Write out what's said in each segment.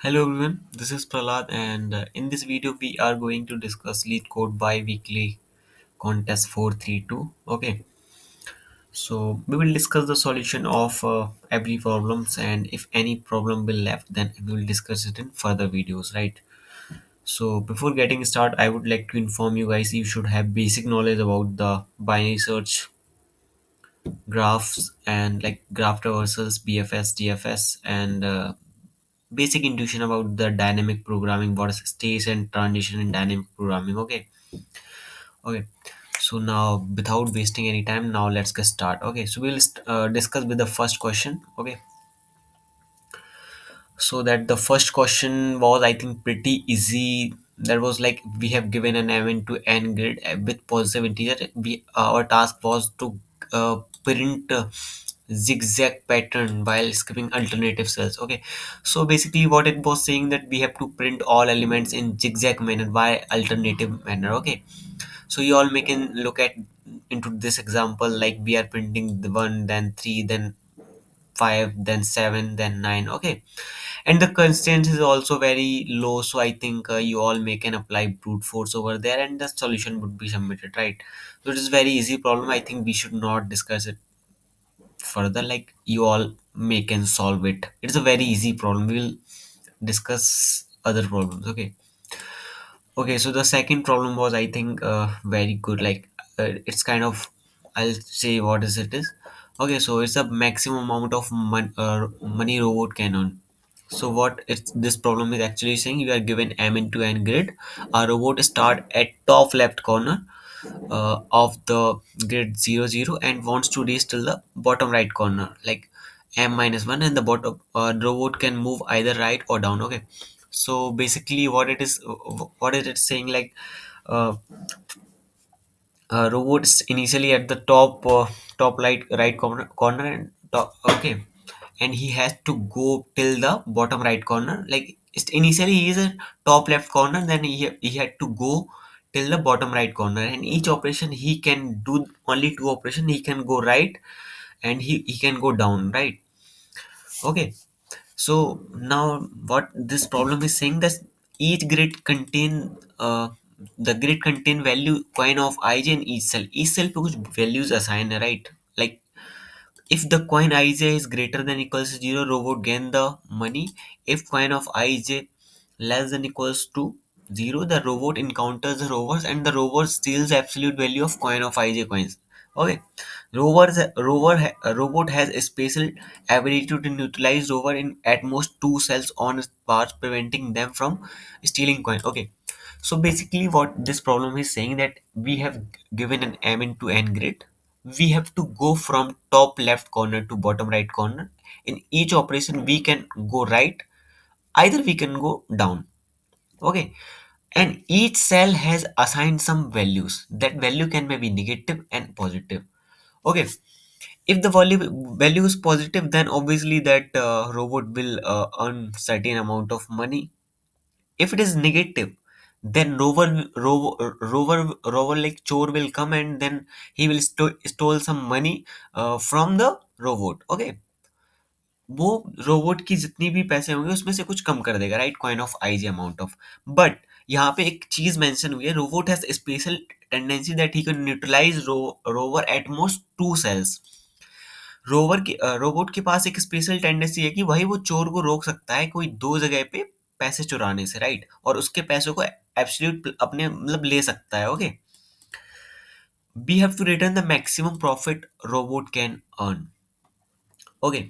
Hello everyone, this is Prahlad and in this video we are going to discuss Lead Code bi-weekly contest 432. Okay, so we will discuss the solution of every problems, and if any problem will left then we will discuss it in further videos, right? So before getting started I would like to inform you guys you should have basic knowledge about the binary search, graphs, and like graph traversals, BFS, DFS, and basic intuition about the dynamic programming, what is stage and transition in dynamic programming. Okay, so now without wasting any time, now let's get start. Okay, so we'll discuss with the first question. Okay, so that the first question was, I think, pretty easy. That was like we have given an m to n grid with positive integer. Our task was to print zigzag pattern while skipping alternative cells. Okay, so basically what it was saying that we have to print all elements in zigzag manner by alternative manner. Okay, so you all may can look at into this example, like we are printing the 1, then 3, then 5, then 7, then 9. Okay, and the constraint is also very low, so I think you all may can apply brute force over there and the solution would be submitted, right? So it is very easy problem. I think we should not discuss it further, like you all may can solve it. It's a very easy problem. We will discuss other problems. Okay, so the second problem was, I think, very good. Like, it's kind of, I'll say what is it is. Okay, so it's a maximum amount of money robot can earn. So what it's this problem is actually saying, you are given m into n grid. A robot start at top left corner of the grid 0 0 and wants to reach till the bottom right corner, like m minus 1, and the bottom robot can move either right or down. Okay, so basically what it is saying, like uh, robot is initially at the top right corner and top. Okay, and he has to go till the bottom right corner, like initially he is a top left corner, then he had to go till the bottom right corner, and each operation he can do only two operation. He can go right and he can go down, right? Okay, so now what this problem is saying, that each grid contain the grid contain value coin of ij in each cell पे कुछ values assign है, right? Like if the coin ij is greater than equals to 0, robot gain the money. If coin of ij less than equals to 0, the robot encounters the rovers and the rover steals the absolute value of coin of ij coins. Okay, robot has a special ability to neutralize rover in at most two cells on its parts, preventing them from stealing coin. Okay, so basically what this problem is saying, that we have given an m into n grid. We have to go from top left corner to bottom right corner. In each operation we can go right, either we can go down. Okay, and each cell has assigned some values. That value can be negative and positive. Okay, if the value is positive, then obviously that robot will earn certain amount of money. If it is negative, then rover like chore will come, and then he will stole some money from the robot. Okay, वो robot की जितनी भी पैसे होंगे उसमें से कुछ कम कर देगा, right? Coin of IJ amount of, but यहाँ पे एक चीज मेंशन हुई है, robot has special tendency that he can neutralize rover at most two cells. Robot के पास एक स्पेशल टेंडेंसी है कि वही वो चोर को रोक सकता है कोई दो जगह पे पैसे चुराने से, राइट? और उसके पैसों को एब्सोल्यूट अपने मतलब ले सकता है. Okay, we have to return the maximum profit robot can earn. Okay,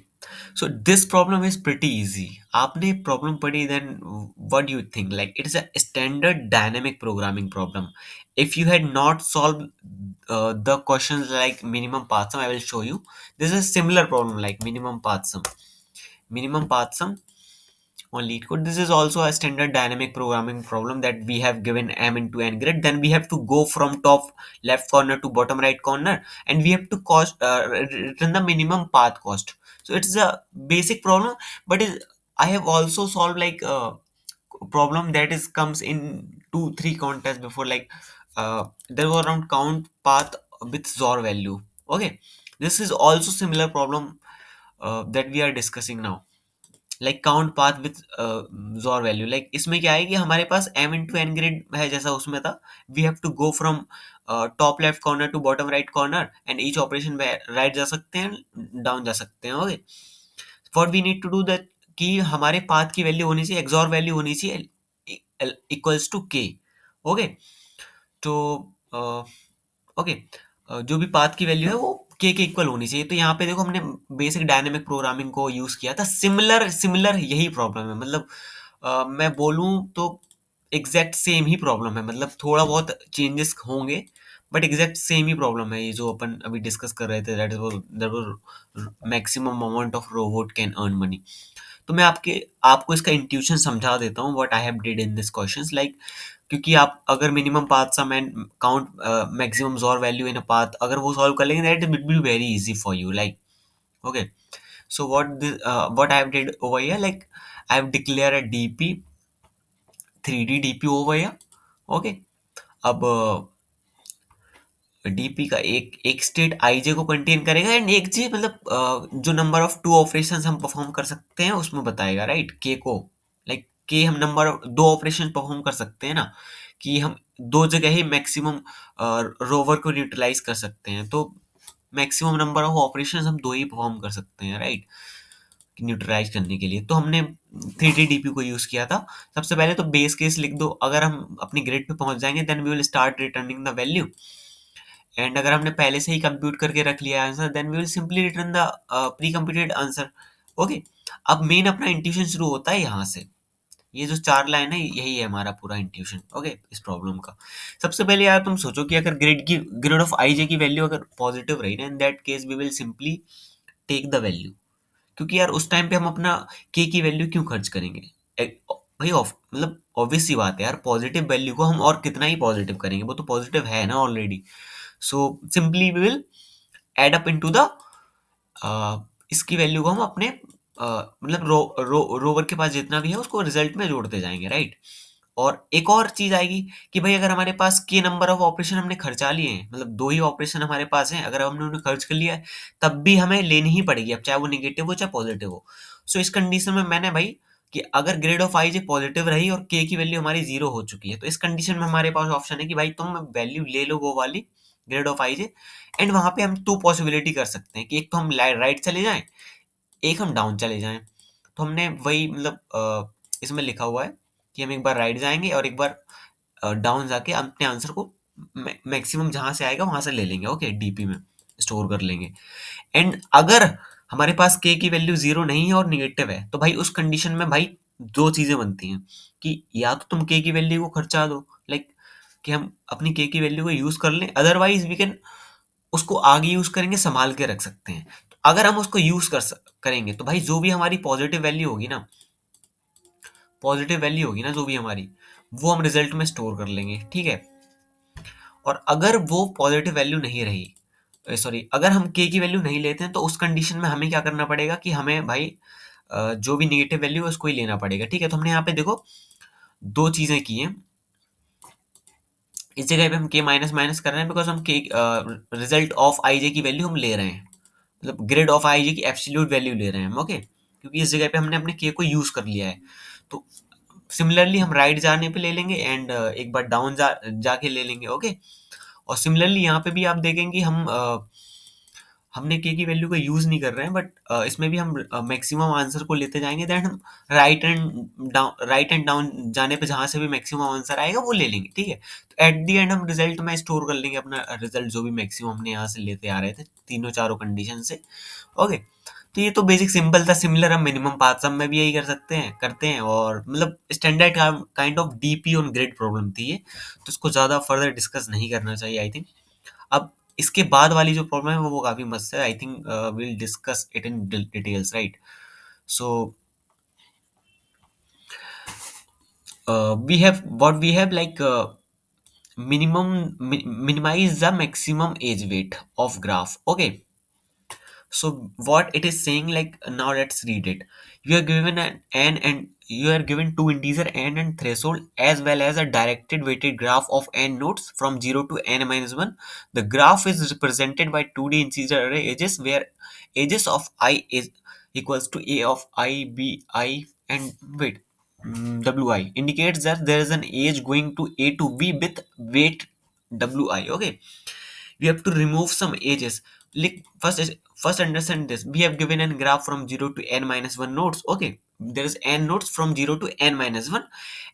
so this problem is pretty easy. आपने problem पढ़ी, then what do you think? Like it is a standard dynamic programming problem. If you had not solved the questions like minimum path sum, I will show you. This is a similar problem like minimum path sum. Minimum path sum on lead code. This is also a standard dynamic programming problem, that we have given m into n grid. Then we have to go from top left corner to bottom right corner, and we have to return the minimum path cost. So it's a basic problem, but I have also solved like a problem that is comes in 2 3 contests before. Like there was around count path with zor value. Okay, this is also similar problem that we are discussing now. Like count path with xor value, like इसमें क्या है कि हमारे पास m into n grid है जैसा उसमें था, we have to go from top left corner to bottom right corner and each operation right जा सकते हैं, डाउन जा सकते हैं। Okay, what we need to do that कि हमारे पाथ की वैल्यू होनी चाहिए, एक्सॉर वैल्यू होनी चाहिए इक्वल्स टू के। ओके, तो ओके, जो भी पाथ की वैल्यू है वो के इक्वल होनी चाहिए। तो यहाँ पे देखो हमने बेसिक डायनेमिक प्रोग्रामिंग को यूज किया था, सिमिलर सिमिलर यही प्रॉब्लम है, मतलब मैं बोलूँ तो एग्जैक्ट सेम ही प्रॉब्लम है, मतलब थोड़ा बहुत चेंजेस होंगे बट एग्जैक्ट सेम ही प्रॉब्लम है, ये जो अपन अभी डिस्कस कर रहे थे, that was maximum amount of robot can earn money. तो मैं आपको इसका इंट्यूशन समझा देता हूँ what I have did in this questions, like क्योंकि आप अगर minimum path sum and count maximum xor value in a path अगर वो सॉल्व कर लेंगे that will be very easy for you, like okay. So what I have did over here, like I have declare a DP, 3D DP over here. Okay, अब DP का एक एक state IJ को कंटेन करेगा and एक जी मतलब जो number of to operations हम परफॉर्म कर सकते हैं उसमें बताएगा, राइट, के को, लाइक के हम नंबर ऑफ दो ऑपरेशन परफॉर्म कर सकते हैं ना, कि हम दो जगह ही मैक्सिमम रोवर को न्यूट्रलाइज कर सकते हैं, तो मैक्सिमम नंबर ऑफ ऑपरेशंस हम दो ही परफॉर्म कर सकते हैं, राइट, न्यूट्रलाइज करने के लिए। तो हमने 3D डीपी को यूज किया था। सबसे पहले तो बेस केस लिख दो, अगर हम अपनी ग्रिड पे पहुंच जाएंगे then we will start returning the value, and अगर हमने पहले से ही कंप्यूट करके रख लिया answer then we will simply return the pre computed answer. Okay, अब मेन अपना इंट्यूशन शुरू होता है यहाँ से, ये जो चार लाइन है यही है हमारा पूरा इंट्यूशन। ओके, इस प्रॉब्लम का सबसे पहले यार तुम सोचो कि अगर ग्रिड ऑफ आई जे की वैल्यू अगर पॉजिटिव रही ना, in that case we will simply take the value, क्योंकि यार उस टाइम पे हम अपना के की वैल्यू क्यों खर्च करेंगे, भाई ऑफ मतलब ऑब्वियस सी बात है यार, पॉजिटिव वैल्यू को हम और कितना ही पॉजिटिव करेंगे, वो तो पॉजिटिव है ना already. So simply we will add up into the इसकी वैल्यू को हम अपने मतलब रोवर के पास जितना भी है उसको रिजल्ट में जोड़ते जाएंगे, राइट। और एक और चीज आएगी कि भाई अगर हमारे पास के नंबर ऑफ ऑपरेशन हमने खर्चा लिए हैं, मतलब दो ही ऑपरेशन हमारे पास हैं, अगर हमने उन्हें खर्च कर लिया है तब भी हमें लेनी ही पड़ेगी, अब चाहे वो निगेटिव हो चाहे पॉजिटिव हो। सो इस कंडीशन में मैंने भाई कि अगर grade of I J positive रही और के की वैल्यू हमारी जीरो हो चुकी है, तो इस कंडीशन में हमारे पास ऑप्शन है कि भाई तुम वैल्यू ले लो वो वाली grade of I J, and वहां पे हम टू पॉसिबिलिटी कर सकते हैं कि एक तो हम राइट चले जाएं, एक हम डाउन चले जाएं। तो हमने वही मतलब इसमें लिखा हुआ है कि हम एक बार राइट जाएंगे और एक बार डाउन जाके अपने आंसर को मैक्सिमम जहां से आएगा वहां से ले लेंगे, ओके, डीपी में स्टोर कर लेंगे। एंड अगर हमारे पास के की वैल्यू जीरो नहीं है और निगेटिव है, तो भाई उस कंडीशन में भाई दो चीजें बनती हैं कि या तो तुम के की वैल्यू को खर्चा दो, लाइक कि हम अपनी के की वैल्यू को यूज कर लें, अदरवाइज वी कैन उसको आगे यूज करेंगे, संभाल के रख सकते हैं। तो अगर हम उसको यूज करेंगे तो भाई जो भी हमारी पॉजिटिव वैल्यू होगी ना जो भी हमारी, वो हम रिजल्ट में स्टोर कर लेंगे, ठीक है। और अगर वो पॉजिटिव वैल्यू नहीं रही, सॉरी, अगर हम के की वैल्यू नहीं लेते हैं तो उस कंडीशन में हमें क्या करना पड़ेगा कि हमें भाई जो भी निगेटिव वैल्यू है उसको ही लेना पड़ेगा, ठीक है। तो हमने यहाँ पे देखो दो चीजें की हैं, इस जगह पे हम के माइनस माइनस कर रहे हैं बिकॉज हम के रिजल्ट ऑफ आई जे की वैल्यू हम ले रहे हैं, मतलब ग्रेड ऑफ आई जे की एब्सोल्यूट वैल्यू ले रहे हैं हम, ओके, क्योंकि इस जगह पे हमने अपने के को यूज कर लिया है। तो सिमिलरली हम राइट जाने पे ले लेंगे एंड एक बार डाउन जाके ले लेंगे, ओके। और सिमिलरली यहाँ पे भी आप देखेंगे हम हमने के की वैल्यू का यूज नहीं कर रहे हैं, बट इसमें भी हम मैक्सिमम आंसर को लेते जाएंगे, देन हम राइट एंड डाउन जाने पे जहां से भी मैक्सिमम आंसर आएगा वो ले लेंगे, ठीक है। तो एट दी एंड हम रिजल्ट में स्टोर कर लेंगे अपना रिजल्ट जो भी मैक्सिमम हमने यहाँ से लेते आ रहे थे तीनों चारों कंडीशन से, ओके। तो ये तो बेसिक सिंपल था, सिमिलर हम मिनिमम पाथ सम में भी यही कर सकते हैं, करते हैं, और मतलब standard kind of DP on grid problem थी ये, तो इसको ज्यादा फर्दर डिस्कस नहीं करना चाहिए आई थिंक। अब इसके बाद वाली जो प्रॉब्लम है वो काफी मस्त है, I think will discuss it in details, right. So we have like minimize the maximum age weight of graph, okay. So what it is saying, like now let's read it. You are given an n and you are given two integer n and threshold as well as a directed weighted graph of n nodes from 0 to n minus 1. The graph is represented by 2D integer array ages where ages of I is equals to a of I, b, I, and wait, wi indicates that there is an age going to a to b with weight wi. Okay, we have to remove some ages. Like first understand this. We have given a graph from 0 to n minus 1 nodes. Okay, there is n nodes from 0 to n minus 1,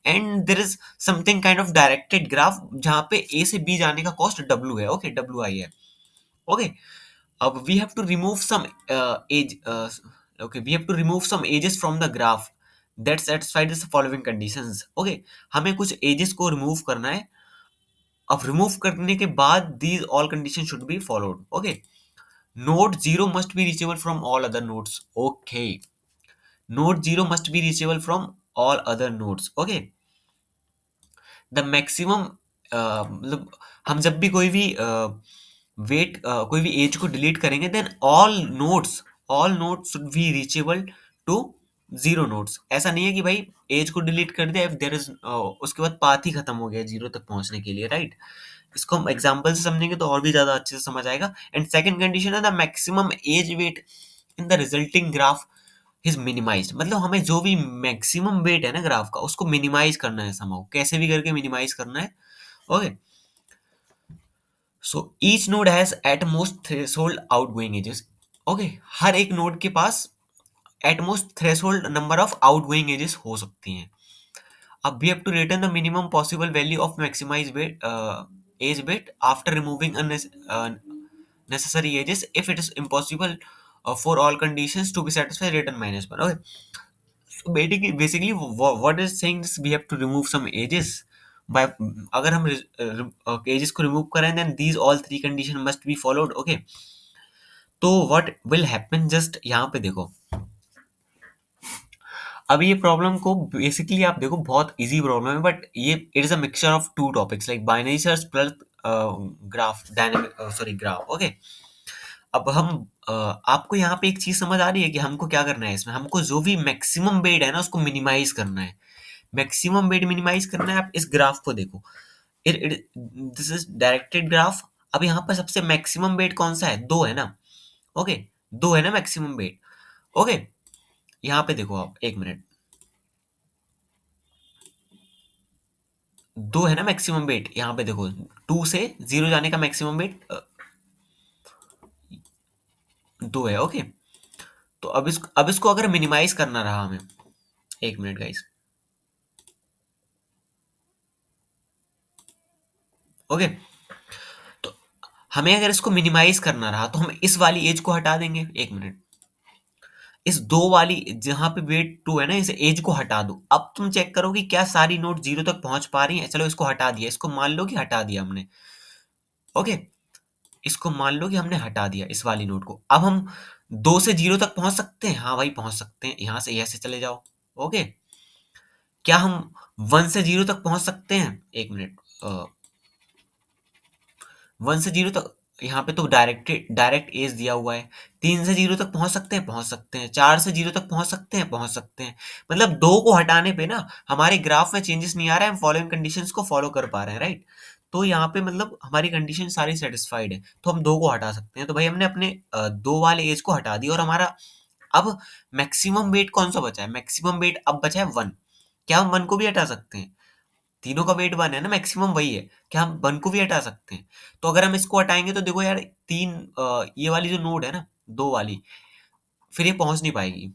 and there is something kind of directed graph जहाँ पे a से b जाने का cost w है. Okay, wi है. Okay, we have to remove some age. Okay, we have to remove some ages from the graph that satisfies the following conditions. Okay, हमें कुछ ages को remove करना है. अब remove करने के बाद these all conditions should be followed. Okay, node 0 must be reachable from all other nodes. Okay, node 0 must be reachable from all other nodes. Okay, the maximum मतलब हम जब भी कोई भी वेट कोई भी एज को डिलीट करेंगे then all nodes should be reachable to zero nodes. ऐसा नहीं है कि भाई एज को डिलीट कर दिया, इफ देयर इज उसके बाद पाथ ही खत्म हो गया जीरो तक पहुंचने के लिए, राइट. इसको हम एग्जांपल से समझेंगे तो और भी ज्यादा अच्छे से समझ आएगा. एंड सेकंड कंडीशन है the maximum edge weight in the resulting graph is minimized. मतलब हमें जो भी मैक्सिमम वेट है ना ग्राफ का उसको मिनिमाइज करना है, समहाउ कैसे भी करके मिनिमाइज करना है. Okay, so each node has at most threshold outgoing edges. Okay, हर एक नोड के पास at most threshold number of outgoing edges हो सकती हैं. अब we have to return the minimum possible value of maximize weight edge weight after removing necessary ages if it is impossible for all conditions to be satisfied return minus 1. Okay, so basically what is saying is we have to remove some ages by अगर हम ages को remove करें then these all three condition must be followed. Okay, तो what will happen, just यहाँ पे देखो. अब ये प्रॉब्लम को बेसिकली आप देखो बहुत इजी प्रॉब्लम है, बट ये it is a mixture of to topics like binary search plus graph dynamic sorry graph. Okay, अब हम आपको यहाँ पे एक चीज समझ आ रही है कि हमको क्या करना है इसमें. हमको जो भी मैक्सिमम बेड है ना उसको मिनिमाइज करना है. मैक्सिमम बेड मिनिमाइज करना है. आप इस ग्राफ को देखो, दिस इज डायरेक्टेड ग्राफ. अब यहाँ पर सबसे मैक्सिमम बेड कौन सा है, दो है ना. ओके, दो है ना मैक्सिमम बेड. ओके, यहाँ पे देखो आप एक मिनट, दो है ना मैक्सिमम वेट. यहाँ पे देखो टू से जीरो जाने का मैक्सिमम वेट दो है. ओके, तो अब इसको अगर मिनिमाइज करना रहा हमें, एक मिनट गाइस. ओके, तो हमें अगर इसको मिनिमाइज करना रहा तो हम इस वाली एज को हटा देंगे. एक मिनट, इस दो वाली जहां पे वेट टू है ना इस एज को हटा दो. अब तुम चेक करो कि क्या सारी नोट जीरो तक पहुंच पा रही हैं. चलो इसको हटा दिया, इसको मान लो कि हटा दिया हमने. ओके, इसको मान लो कि हमने हटा दिया इस वाली नोट को. अब हम दो से जीरो तक पहुंच सकते हैं. हाँ भाई पहुंच सकते हैं, यहां से ऐसे चले जाओ. ओके, क्या हम वन से जीरो तक पहुंच सकते हैं. एक मिनट, वन से जीरो तक यहाँ पे तो डायरेक्ट एज दिया हुआ है. तीन से जीरो तक पहुंच सकते हैं, पहुंच सकते हैं. चार से जीरो तक पहुंच सकते हैं, पहुंच सकते हैं. मतलब दो को हटाने पे ना हमारे ग्राफ में चेंजेस नहीं आ रहा है, हम फॉलोइंग कंडीशंस को फॉलो कर पा रहे हैं, राइट. तो यहाँ पे मतलब हमारी कंडीशन सारी सेटिस्फाइड है तो हम दो को हटा सकते हैं. तो भाई हमने अपने दो वाले एज को हटा दिया और हमारा अब मैक्सिमम वेट कौन सा बचा है. मैक्सिमम वेट अब बचा है वन. क्या हम वन को भी हटा सकते हैं. तीनों का वेट वन है ना, मैक्सिमम वही है. क्या हम वन को भी हटा सकते हैं. तो अगर हम इसको हटाएंगे तो देखो यार तीन ये वाली जो नोड है ना दो वाली, फिर ये पहुंच नहीं पाएगी,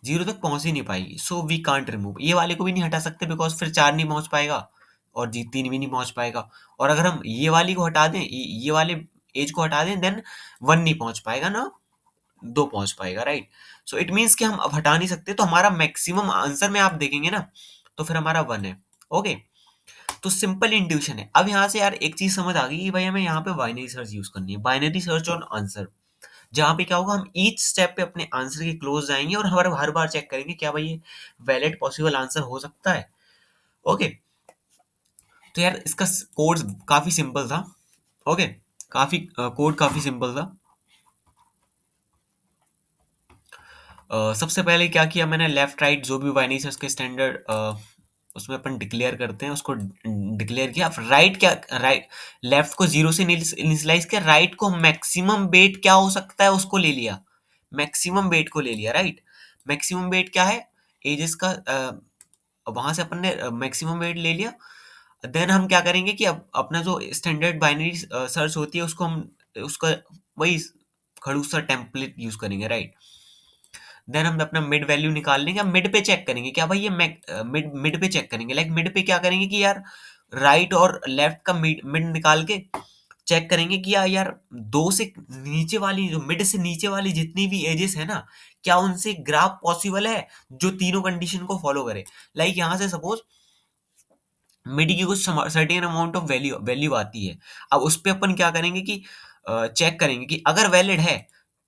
जीरो तक पहुंच ही नहीं पाएगी. So we can't remove. ये वाले को भी नहीं हटा सकते बिकॉज फिर चार नहीं पहुंच पाएगा और जी तीन भी नहीं पहुंच पाएगा. और अगर हम ये वाली को हटा दें, ये वाले एज को हटा दें, देन वन नहीं पहुंच पाएगा ना दो पहुंच पाएगा, राइट. सो इट मीन्स कि हम अब हटा नहीं सकते. तो हमारा मैक्सिमम आंसर में आप देखेंगे ना तो फिर हमारा वन है. ओके, तो सिंपल इंट्यूशन है. अब यहाँ से यार एक चीज समझ आ गई कि भाई हमें यहाँ पे बाइनरी सर्च यूज करनी है. बाइनरी सर्च ऑन आंसर, जहाँ पे क्या होगा हम ईच स्टेप पे अपने आंसर के क्लोज जाएंगे और हर बार चेक करेंगे क्या भाई ये वैलिड पॉसिबल आंसर हो सकता है. ओके, तो यार इसका कोड काफी सिंपल था. ओके, काफी कोड काफी सिंपल था. सबसे पहले क्या किया मैंने, लेफ्ट राइट जो भी बाइनरी सर्च के स्टैंडर्ड उसमें अपन डिक्लेयर करते हैं उसको डिक्लेयर किया. राइट क्या, राइट लेफ्ट को जीरो से इनिशियलाइज किया, राइट को मैक्सिमम वेट क्या हो सकता है उसको ले लिया. मैक्सिमम वेट को ले लिया, राइट। मैक्सिमम वेट क्या है, एजेस का, वहां से अपन ने मैक्सिमम वेट ले लिया। देन हम क्या करेंगे कि अब अपना जो स्टैंडर्ड बाइनरी सर्च होती है उसको हम उसका वही खड़ूस सा टेम्पलेट यूज करेंगे, राइट। देन हम अपना मिड वैल्यू निकाल लेंगे, अब मिड पे चेक करेंगे क्या भाई ये मिड मिड पे चेक करेंगे, लाइक मिड पे क्या करेंगे कि यार राइट और लेफ्ट का मिड मिड निकाल के चेक करेंगे कि यार दो से नीचे वाली, जो मिड से नीचे वाली जितनी भी एजेस है ना, क्या उनसे ग्राफ पॉसिबल है जो तीनों कंडीशन को फॉलो करे। लाइक यहाँ से सपोज मिड की कुछ certain amount of value value आती है। अब उस पे अपन क्या करेंगे कि चेक करेंगे कि अगर वैलिड है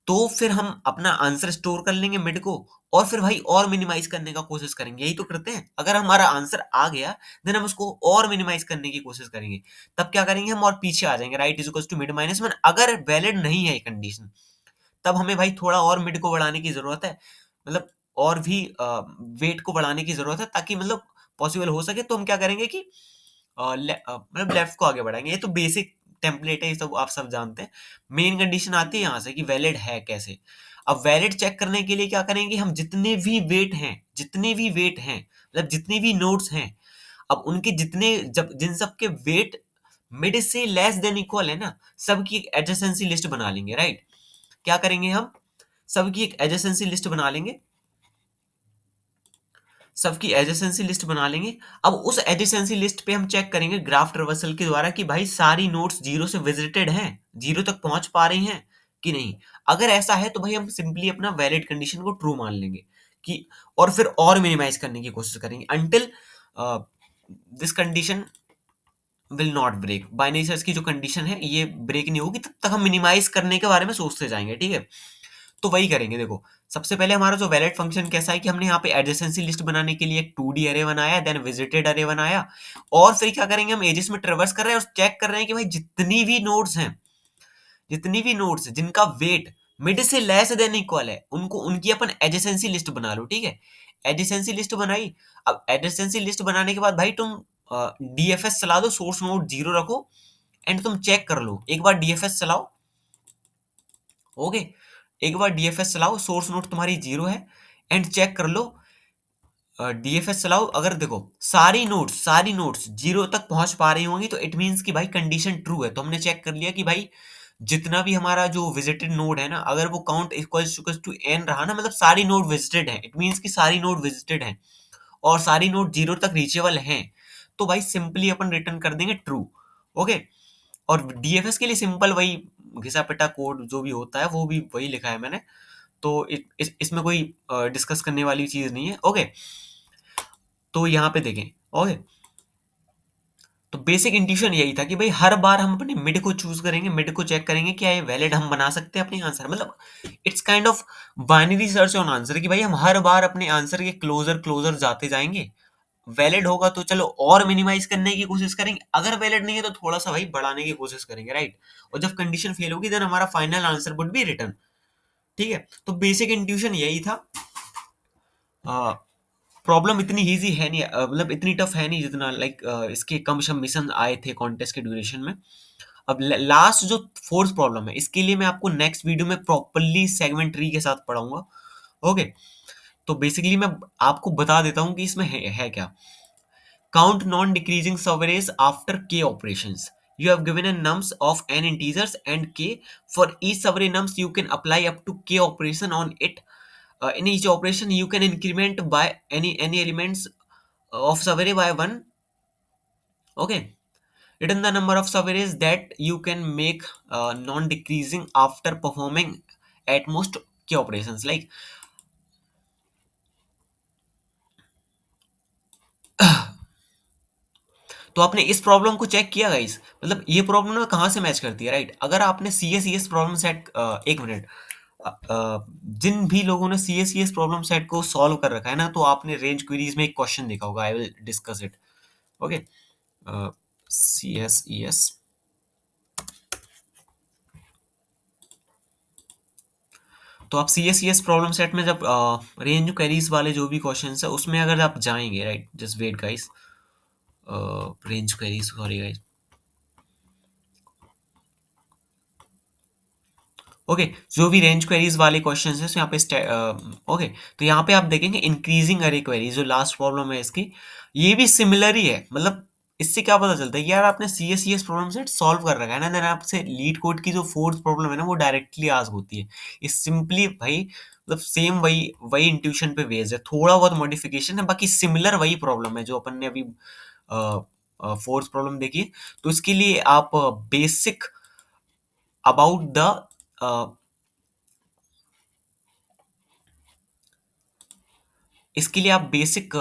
तो फिर हम अपना आंसर स्टोर कर लेंगे मिड को, और फिर भाई और मिनिमाइज करने का कोशिश करेंगे, यही तो करते हैं। अगर हमारा आंसर आ गया देन हम उसको और मिनिमाइज करने की कोशिश करेंगे। तब क्या करेंगे हम, और पीछे आ जाएंगे, right is equal to mid minus one. अगर वैलिड नहीं है ये कंडीशन, तब हमें भाई थोड़ा और मिड को बढ़ाने की जरूरत है, मतलब और भी वेट को बढ़ाने की जरूरत है, ताकि मतलब पॉसिबल हो सके। तो हम क्या करेंगे कि मतलब लेफ्ट को आगे बढ़ाएंगे। ये तो बेसिक टेम्पलेट है, ये सब आप सब जानते हैं। मेन कंडीशन आती है यहाँ से कि वैलिड है कैसे। अब वैलिड चेक करने के लिए क्या करेंगे हम, जितने भी वेट हैं, जितने भी वेट हैं, मतलब जितने भी नोट्स हैं, अब उनके जितने, जब जिन सब के वेट मिड से लेस देन इक्वल है ना, सबकी एक एडजेसेंसी लिस्ट बना लेंगे, राइट। क्या करेंगे हम, सबकी एक एडजेसेंसी लिस्ट बना लेंगे, सबकी एडजेसेंसी लिस्ट बना लेंगे। अब उस एडजेसेंसी लिस्ट पे हम चेक करेंगे ग्राफ रिवर्सल के द्वारा कि भाई सारी नोड्स जीरो से विजिटेड हैं, जीरो तक पहुंच पा रही हैं कि नहीं। अगर ऐसा है तो भाई हम सिंपली अपना वैलिड कंडीशन को ट्रू मान लेंगे कि, और फिर और मिनिमाइज करने की कोशिश करेंगे until this condition will not break. Binary search की जो कंडीशन है ये ब्रेक नहीं होगी, तब तक हम मिनिमाइज करने के बारे में सोचते जाएंगे, ठीक है। तो वही करेंगे। देखो सबसे पहले हमारा जो वैलिड फंक्शन कैसा है कि हमने यहाँ पे एडजेसेंसी लिस्ट बनाने के लिए एक 2D अरे बनाया, देन विजिटेड अरे बनाया, और फिर क्या करेंगे हम एजेस में ट्रेवर्स कर रहे हैं और चेक कर रहे हैं कि भाई जितनी भी नोड्स हैं, जितनी भी नोड्स हैं जिनका वेट मिड से लेस देन इक्वल है, उनको उनकी अपन एडजेसेंसी लिस्ट बना लो, ठीक है। एडजेसेंसी लिस्ट बनाई। अब एडजेसेंसी लिस्ट बनाने के बाद भाई तुम डीएफएस चला दो, सोर्स नोड जीरो रखो, एंड तुम चेक कर लो, एक बार डीएफएस चलाओ। ओके, एक बार डीएफएस चलाओ, सोर्स नोड तुम्हारी जीरो है, एंड चेक कर लो, डीएफएस चलाओ। अगर देखो सारी नोड्स जीरो तक पहुंच पा रही होंगी तो इट मींस कि भाई कंडीशन ट्रू है। तो हमने चेक कर लिया कि भाई जितना भी हमारा जो विजिटेड नोड है ना, अगर वो काउंट इक्वल्स टू एन रहा ना, मतलब सारी नोड विजिटेड है, इट मींस कि सारी नोड विजिटेड है और सारी नोड जीरो तक रीचेबल हैं, तो भाई सिंपली अपन रिटर्न कर देंगे ट्रू। ओके। और डीएफएस के लिए सिंपल वही घिसा पिटा कोड जो भी होता है वो भी वही लिखा है मैंने। तो इसमें कोई डिस्कस करने वाली चीज नहीं है। ओके, तो यहाँ पे देखें। ओके, तो बेसिक इंट्यूशन यही था कि भाई हर बार हम अपने मिड को चूज करेंगे, मिड को चेक करेंगे क्या ये वैलिड हम बना सकते हैं अपने आंसर, मतलब it's kind of binary search on answer, कि भाई हम हर बार अपने आंसर के क्लोजर क्लोजर जाते जाएंगे। वैलिड होगा तो चलो और मिनिमाइज करने की कोशिश करेंगे, अगर वैलिड नहीं है तो थोड़ा सा भाई बढ़ाने की कोशिश करेंगे, राइट। और जब कंडीशन फेल होगी देन हमारा final answer would be return, ठीक है। तो बेसिक इंट्यूशन यही था। प्रॉब्लम इतनी इजी है नहीं, मतलब इतनी टफ है नहीं जितना लाइक इसके कम सबमिशन आए थे कॉन्टेस्ट के ड्यूरेशन में। अब लास्ट जो फोर्थ प्रॉब्लम है इसके लिए मैं आपको नेक्स्ट वीडियो में प्रॉपरली सेगमेंट ट्री के साथ पढ़ाऊंगा। ओके, तो बेसिकली मैं आपको बता देता हूँ कि इसमें है क्या। Count non decreasing subarrays after k operations. You have given a nums of n integers and k. For each sovereign nums you can apply up to k operation on it. In each operation you can increment by any elements of survey by one. Okay, return the number of surveys that you can make non decreasing after performing at most k operations, like तो आपने इस problem को check किया guys, मतलब ये problem ना कहाँ से मैच करती है, राइट। अगर आपने सी एस प्रॉब्लम सेट, एक मिनट, जिन भी लोगों ने सी एस प्रॉब्लम सेट को सॉल्व कर रखा है ना, तो आपने रेंज क्वेरीज में एक क्वेश्चन देखा होगा, I will discuss it. Okay, C S तो आप सी एस प्रॉब्लम सेट में जब रेंज क्वेरीज वाले जो भी क्वेश्चन है उसमें अगर आप जाएंगे, right, just wait guys, range queries, sorry guys. Okay, जो भी रेंज क्वेरीज वाले क्वेश्चंस हैं, तो यहाँ पे ओके, तो यहाँ पे आप देखेंगे इंक्रीजिंग अरे क्वेरी, जो लास्ट प्रॉब्लम है इसकी, ये भी सिमिलर ही है। मतलब इससे क्या पता चलता है कि यार आपने C S problem set solve कर रखा है ना, देन आपसे लीड कोड की जो फोर्थ प्रॉब्लम है ना, वो डायरेक्टली आस्क होती है। इस सिंपली भाई मतलब सेम वही वही इंट्यूशन पे बेस्ड है, थोड़ा बहुत मॉडिफिकेशन है, बाकी सिमिलर वही प्रॉब्लम है जो अपन ने अभी फोर्थ प्रॉब्लम देखी है। तो इसके लिए आप बेसिक अबाउट द इसके लिए आप basic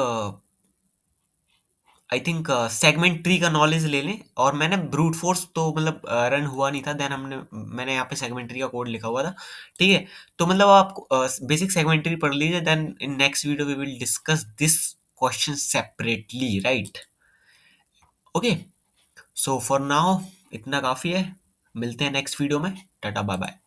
I think segment tree का नॉलेज ले लें। और मैंने ब्रूट फोर्स तो मतलब रन हुआ नहीं था, देन मैंने यहाँ पे सेगमेंट ट्री का कोड लिखा हुआ था। ठीक है, तो मतलब आप बेसिक सेगमेंट ट्री पढ़ लीजिए, then in next video we will discuss this question separately, right? Okay, so for now इतना काफी है, मिलते हैं नेक्स्ट वीडियो में, टाटा बाय बाय।